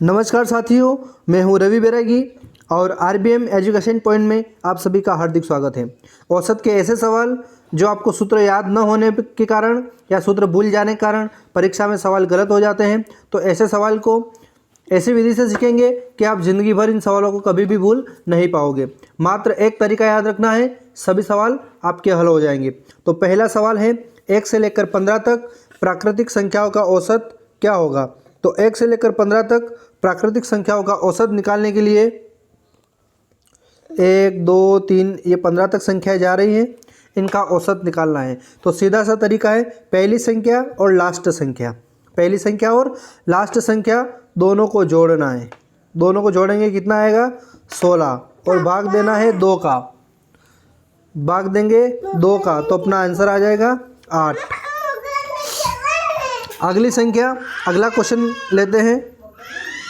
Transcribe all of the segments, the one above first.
नमस्कार साथियों, मैं हूं रवि बैरागी और आरबीएम एजुकेशन पॉइंट में आप सभी का हार्दिक स्वागत है। औसत के ऐसे सवाल जो आपको सूत्र याद न होने के कारण या सूत्र भूल जाने के कारण परीक्षा में सवाल गलत हो जाते हैं, तो ऐसे सवाल को ऐसी विधि से सीखेंगे कि आप ज़िंदगी भर इन सवालों को कभी भी भूल नहीं पाओगे। मात्र एक तरीका याद रखना है, सभी सवाल आपके हल हो जाएंगे। तो पहला सवाल है, 1 से लेकर 15 तक प्राकृतिक संख्याओं का औसत क्या होगा। तो 1 से लेकर 15 तक प्राकृतिक संख्याओं का औसत निकालने के लिए 1, 2, 3 ये 15 तक संख्याएं जा रही हैं, इनका औसत निकालना है। तो सीधा सा तरीका है, पहली संख्या और लास्ट संख्या, पहली संख्या और लास्ट संख्या दोनों को जोड़ना है। दोनों को जोड़ेंगे कितना आएगा 16 और भाग देना है 2 का, भाग देंगे 2 का तो अपना आंसर आ जाएगा 8। अगली संख्या, अगला क्वेश्चन लेते हैं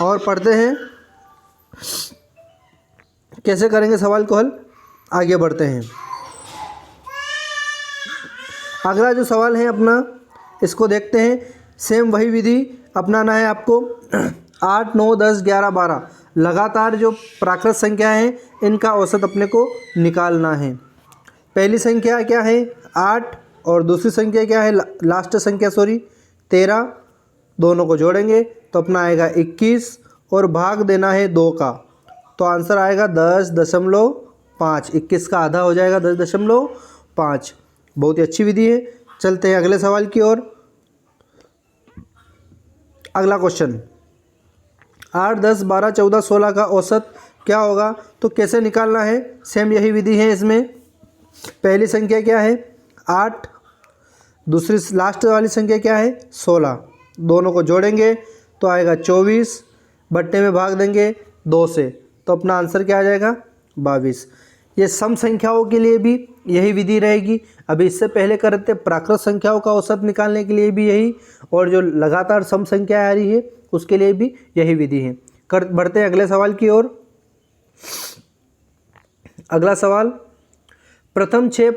और पढ़ते हैं कैसे करेंगे सवाल को हल। आगे बढ़ते हैं। अगला जो सवाल है अपना, इसको देखते हैं। सेम वही विधि अपनाना है आपको। 8, 9, 10, 11, 12 लगातार जो प्राकृत संख्या है इनका औसत अपने को निकालना है। पहली संख्या क्या है 8 और दूसरी संख्या क्या है लास्ट संख्या 13, दोनों को जोड़ेंगे तो अपना आएगा 21 और भाग देना है 2 का, तो आंसर आएगा 10.5। 21 का आधा हो जाएगा 10.5। बहुत ही अच्छी विधि है। चलते हैं अगले सवाल की ओर। अगला क्वेश्चन, 8, 10, 12, 14, 16 का औसत क्या होगा। तो कैसे निकालना है, सेम यही विधि है। इसमें पहली संख्या क्या है 8, दूसरी लास्ट वाली संख्या क्या है 16, दोनों को जोड़ेंगे तो आएगा 24, बट्टे में भाग देंगे 2 से, तो अपना आंसर क्या आ जाएगा 22। ये सम संख्याओं के लिए भी यही विधि रहेगी। अभी इससे पहले करते प्राकृत संख्याओं का औसत निकालने के लिए भी यही, और जो लगातार सम संख्या आ रही है उसके लिए भी यही विधि है। बढ़ते हैं अगले सवाल की ओर। अगला सवाल, प्रथम 6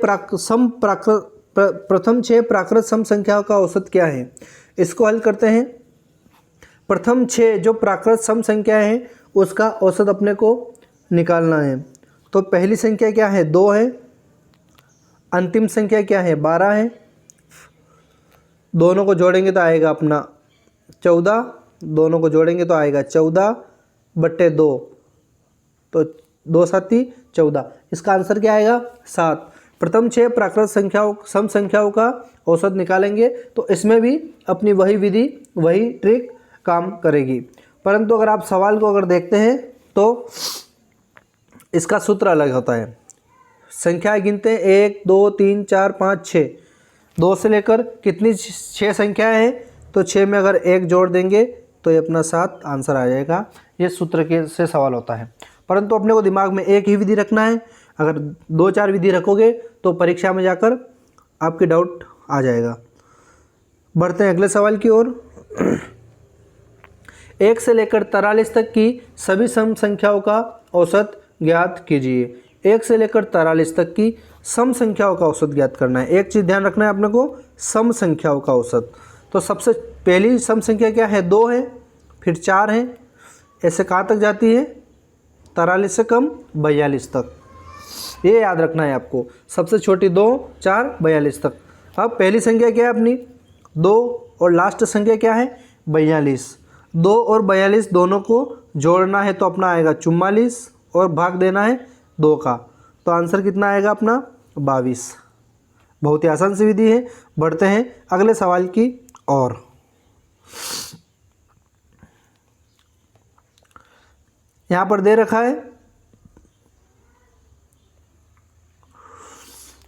प्राकृत सम संख्याओं का औसत क्या है। इसको हल करते हैं। प्रथम 6 जो प्राकृत सम संख्या है उसका औसत अपने को निकालना है। तो पहली संख्या क्या है 2 है, अंतिम संख्या क्या है 12 है, दोनों को जोड़ेंगे तो आएगा अपना 14, दोनों को जोड़ेंगे तो आएगा 14/2, तो 2 7 14। इसका आंसर क्या आएगा 7। प्रथम 6 प्राकृत सम संख्याओं का औसत निकालेंगे तो इसमें भी अपनी वही विधि वही ट्रिक काम करेगी। परंतु अगर आप सवाल को अगर देखते हैं तो इसका सूत्र अलग होता है। संख्या गिनते हैं 1, 2, 3, 4, 5, 6, 2 से लेकर कितनी 6 संख्याएं हैं, तो 6 में अगर 1 जोड़ देंगे तो ये अपना 7 आंसर आ जाएगा। ये सूत्र के से सवाल होता है। परंतु अपने को दिमाग में एक ही विधि रखना है। अगर 2-4 विधि रखोगे तो परीक्षा में जाकर आपके डाउट आ जाएगा। बढ़ते हैं अगले सवाल की ओर। 1 से लेकर 43 तक की सभी सम संख्याओं का औसत ज्ञात कीजिए। 1 से लेकर 43 तक की सम संख्याओं का औसत ज्ञात करना है। एक चीज़ ध्यान रखना है अपने को, सम संख्याओं का औसत। तो सबसे पहली सम संख्या क्या है 2 है, फिर 4 है, ऐसे कहाँ तक जाती है 43 से कम 42 तक। ये याद रखना है आपको, सबसे छोटी 2, 4, 42 तक। अब पहली संख्या क्या है अपनी 2 और लास्ट संख्या क्या है 42। 2 और 42 दोनों को जोड़ना है तो अपना आएगा 44 और भाग देना है 2 का, तो आंसर कितना आएगा अपना 22। बहुत ही आसान सी विधि है। बढ़ते हैं अगले सवाल की ओर। यहाँ पर दे रखा है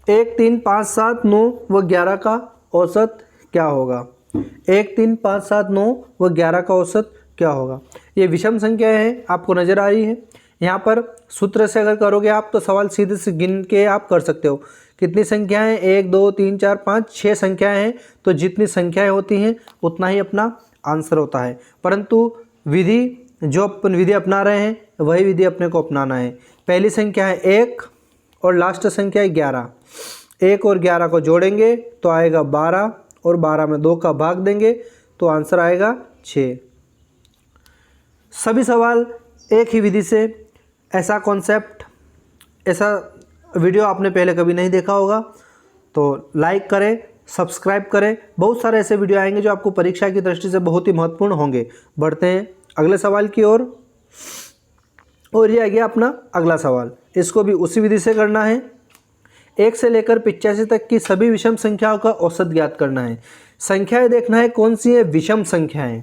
1, 3, 5, 7, 9 व 11 का औसत क्या होगा। 1, 3, 5, 7, 9 व 11 का औसत क्या होगा। ये विषम संख्या है, आपको नज़र आ रही है। यहाँ पर सूत्र से अगर करोगे आप तो सवाल सीधे से गिन के आप कर सकते हो। कितनी संख्याएं 1, 2, 3, 4, 5, 6 संख्याएं हैं, तो जितनी संख्याएं होती हैं उतना ही अपना आंसर होता है। परंतु विधि जो अपन विधि अपना रहे हैं वही विधि अपने को अपनाना है। पहली संख्या है 1 और लास्ट संख्या है 11। 1 और 11 को जोड़ेंगे तो आएगा 12 और 12 में 2 का भाग देंगे तो आंसर आएगा 6। सभी सवाल एक ही विधि से, ऐसा कॉन्सेप्ट, ऐसा वीडियो आपने पहले कभी नहीं देखा होगा। तो लाइक करें, सब्सक्राइब करें, बहुत सारे ऐसे वीडियो आएंगे जो आपको परीक्षा की दृष्टि से बहुत ही महत्वपूर्ण होंगे। बढ़ते हैं अगले सवाल की ओर। और ये आ गया अपना अगला सवाल, इसको भी उसी विधि से करना है। 1 से लेकर 85 तक की सभी विषम संख्याओं का औसत ज्ञात करना है। संख्याएं देखना है कौन सी है, विषम संख्याएं।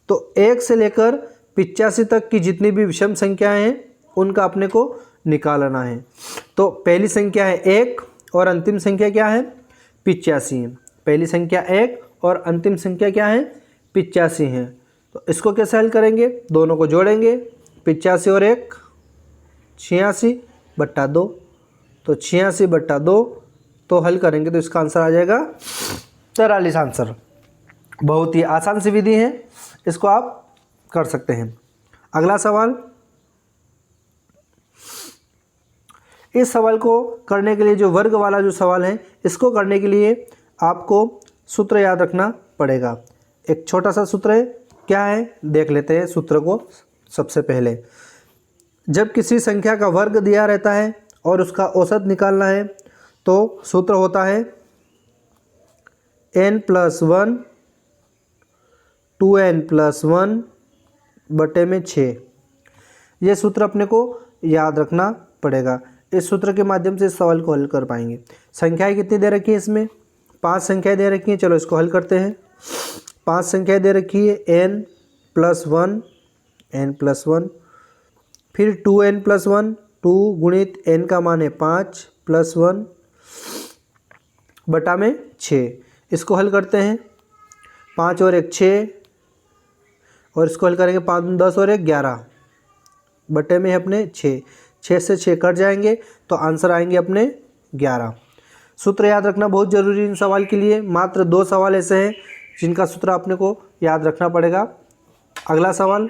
तो 1 से लेकर 85 तक की जितनी भी विषम संख्याएं हैं उनका अपने को निकालना है। तो पहली संख्या है 1 और अंतिम संख्या क्या है, 85 है। पहली संख्या 1 और अंतिम संख्या क्या है, 85 है। तो इसको कैसे हल करेंगे, दोनों को जोड़ेंगे, 85 और 1 86/2। तो 86/2 तो हल करेंगे तो इसका आंसर आ जाएगा 43 आंसर। बहुत ही आसान सी विधि है, इसको आप कर सकते हैं। अगला सवाल, इस सवाल को करने के लिए जो वर्ग वाला जो सवाल है, इसको करने के लिए आपको सूत्र याद रखना पड़ेगा। एक छोटा सा सूत्र है, क्या है देख लेते हैं सूत्र को। सबसे पहले जब किसी संख्या का वर्ग दिया रहता है और उसका औसत निकालना है तो सूत्र होता है n+1 2n+1 बटे में 6। ये सूत्र अपने को याद रखना पड़ेगा। इस सूत्र के माध्यम से इस सवाल को हल कर पाएंगे। संख्याएं कितनी दे रखी है, इसमें 5 संख्याएं दे रखी हैं। चलो इसको हल करते हैं। 5 संख्याएं दे रखी है, n+1 फिर 2n+1, 2 गुणित n का मान है 5 +1 बटा में 6। इसको हल करते हैं, 5 और 1 6, और इसको हल करेंगे 5 10 और 1 11 बटे में अपने 6। 6 से 6 कट जाएंगे तो आंसर आएंगे अपने 11। सूत्र याद रखना बहुत ज़रूरी है इन सवाल के लिए। मात्र 2 सवाल ऐसे हैं जिनका सूत्र अपने को याद रखना पड़ेगा। अगला सवाल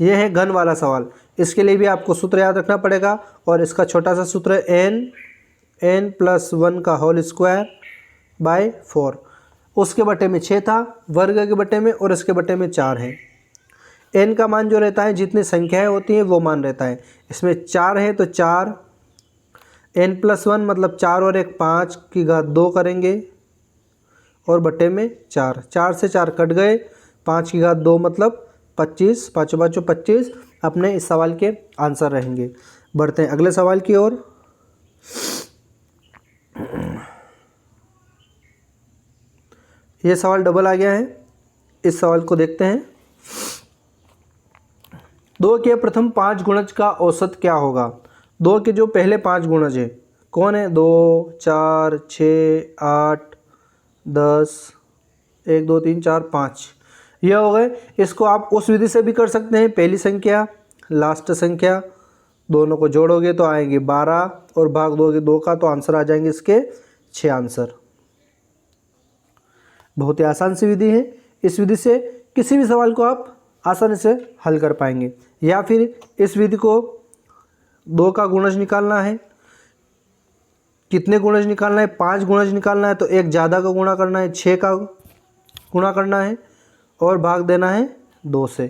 ये है घन वाला सवाल। इसके लिए भी आपको सूत्र याद रखना पड़ेगा और इसका छोटा सा सूत्र है n+1/4। उसके बटे में 6 था, वर्ग के बटे में, और इसके बटे में 4 है। n का मान जो रहता है, जितनी संख्याएं होती हैं वो मान रहता है। इसमें 4 है तो 4, n+1 मतलब 4 और 1 5 की घात 2 करेंगे और बटे में 4। 4 से 4 कट गए, 5 की घात 2 मतलब 25, 5 5 25 अपने इस सवाल के आंसर रहेंगे। बढ़ते हैं अगले सवाल की ओर। ये सवाल डबल आ गया है, इस सवाल को देखते हैं। 2 के प्रथम 5 गुणज का औसत क्या होगा। 2 के जो पहले 5 गुणज है कौन है, 2 4 6 8 10 1 2 3 4 5 ये हो गए। इसको आप उस विधि से भी कर सकते हैं, पहली संख्या लास्ट संख्या दोनों को जोड़ोगे तो आएंगे 12 और भाग दोगे 2 का तो आंसर आ जाएंगे इसके 6 आंसर। बहुत ही आसान सी विधि है। इस विधि से किसी भी सवाल को आप आसानी से हल कर पाएंगे। या फिर इस विधि को 2 का गुणज निकालना है, कितने गुणज निकालना है, 5 गुणज निकालना है तो एक ज़्यादा का गुणा करना है, 6 का गुणा करना है और भाग देना है 2 से,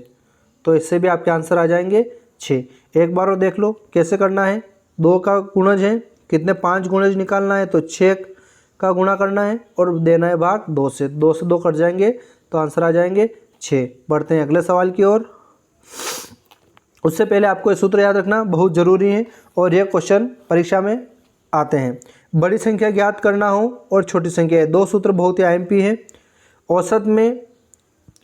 तो इससे भी आपके आंसर आ जाएंगे 6। एक बार और देख लो कैसे करना है। 2 का गुणज है, कितने 5 गुणज निकालना है तो 6 का गुणा करना है और देना है भाग 2 से। 2 से 2 कट जाएंगे तो आंसर आ जाएंगे 6। बढ़ते हैं अगले सवाल की ओर। उससे पहले आपको ये सूत्र याद रखना बहुत ज़रूरी है और यह क्वेश्चन परीक्षा में आते हैं। बड़ी संख्या ज्ञात करना हो और छोटी संख्या, 2 सूत्र बहुत ही आईएमपी है। औसत में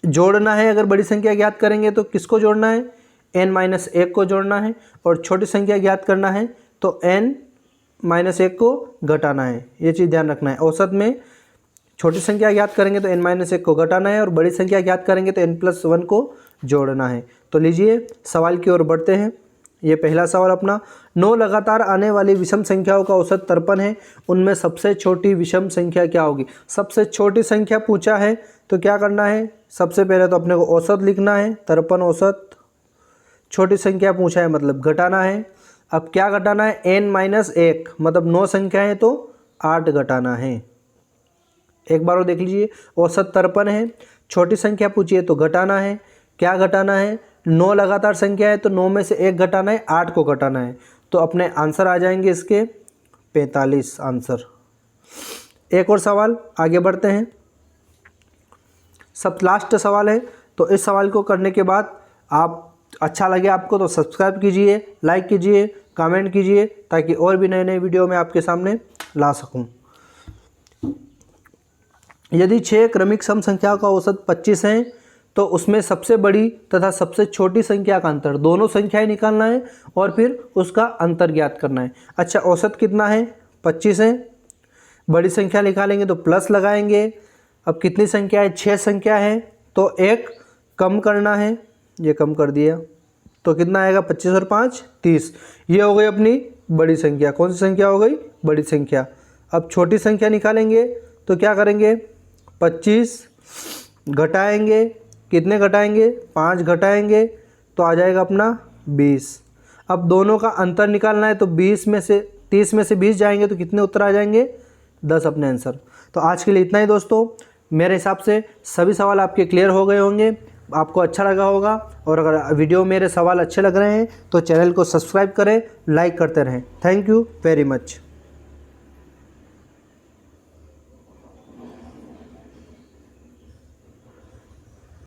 जोड़ना है, अगर बड़ी संख्या ज्ञात करेंगे तो किसको जोड़ना है, n-1 को जोड़ना है, और छोटी संख्या ज्ञात करना है तो n-1 को घटाना है। ये चीज़ ध्यान रखना है। औसत में छोटी संख्या ज्ञात करेंगे तो n-1 को घटाना है और बड़ी संख्या ज्ञात करेंगे तो n+1 को जोड़ना है। तो लीजिए सवाल की ओर बढ़ते हैं। ये पहला सवाल अपना, 9 लगातार आने वाली विषम संख्याओं का औसत 53 है, उनमें सबसे छोटी विषम संख्या क्या होगी। सबसे छोटी संख्या पूछा है तो क्या करना है, सबसे पहले तो अपने को औसत लिखना है, 53 औसत। छोटी संख्या पूछा है मतलब घटाना है। अब क्या घटाना है, n-1 मतलब 9 संख्या है तो 8 घटाना है। एक बार और देख लीजिए, औसत 53 है, छोटी संख्या पूछी है तो घटाना है, क्या घटाना है, 9 लगातार संख्या है तो 9 में से 1 घटाना है, 8 को घटाना है। तो अपने आंसर आ जाएंगे इसके 45 आंसर। एक और सवाल, आगे बढ़ते हैं। सब लास्ट सवाल है, तो इस सवाल को करने के बाद आप अच्छा लगे आपको तो सब्सक्राइब कीजिए, लाइक कीजिए, कमेंट कीजिए, ताकि और भी नए नए वीडियो मैं आपके सामने ला सकूं। यदि 6 क्रमिक सम संख्याओं का औसत 25 है तो उसमें सबसे बड़ी तथा सबसे छोटी संख्या का अंतर, दोनों संख्याएं निकालना है और फिर उसका अंतर ज्ञात करना है। अच्छा, औसत कितना है, 25 है। बड़ी संख्या निकालेंगे तो प्लस लगाएंगे। अब कितनी संख्या है, 6 संख्या है तो 1 कम करना है, ये कम कर दिया तो कितना आएगा, 25 और 5 30। ये हो गई अपनी बड़ी संख्या। कौन सी संख्या हो गई, बड़ी संख्या। अब छोटी संख्या निकालेंगे तो क्या करेंगे, 25 घटाएंगे, कितने घटाएंगे, 5 घटाएंगे तो आ जाएगा अपना 20। अब दोनों का अंतर निकालना है तो 20 में से 30 में से 20 जाएंगे तो कितने उत्तर आ जाएंगे, 10 अपने आंसर। तो आज के लिए इतना ही दोस्तों। मेरे हिसाब से सभी सवाल आपके क्लियर हो गए होंगे, आपको अच्छा लगा होगा। और अगर वीडियो मेरे सवाल अच्छे लग रहे हैं तो चैनल को सब्सक्राइब करें, लाइक करते रहें। Thank you very much.